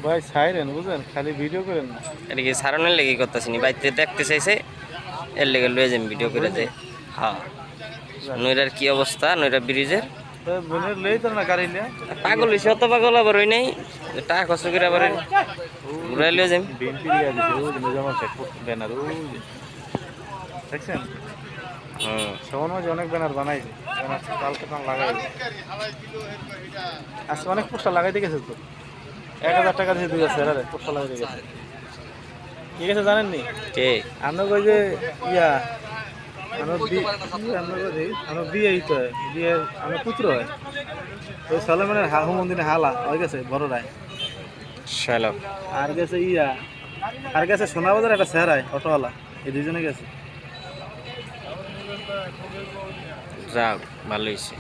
ভাই সাইরেন বুঝেন, খালি ভিডিও করেন না। এটা কি সারানোর লেগে করতেছি নি, বাইতে দেখতে চাইছে এর লেগে লয়ে যাই ভিডিও করে যে। হ্যাঁ, নইরার কি অবস্থা, নইরা ব্রিজের বোনের লই তো না গাড়ি লিয়া। পাগল হয়েছে, অত পাগল আবার হই নাই, টাকা খরচ করে আবার ঘুরাই লয়ে যাই। বিএনপি লিয়া দিছে ওই যে নিজাম আছে ব্যানার ওই যে দেখছেন। হুম, সবার মাঝে অনেক ব্যানার বানাইছে, ব্যানার কালকে তো লাগাই আজকে অনেক পোস্টার লাগাইতে গেছে তো। 1000 টাকা দিয়ে দুই আছে আরে পোস্টার লাগাইতে গেছে। ঠিক আছে জানেননি কে আমরা কই যে ইয়া আমার আমার বিয়ে তো হয়, বিয়ে আমার পুত্র হয় ওই সলেমানের হাহু মন্দিরে হালা হয়ে গেছে বড় রায়। শালক আর গেছে ইয়া, আর গেছে সোনাবাজার একটা স্যারায় অটোওয়ালা, এই দুজনে গেছে। যাক, ভালো হয়েছে।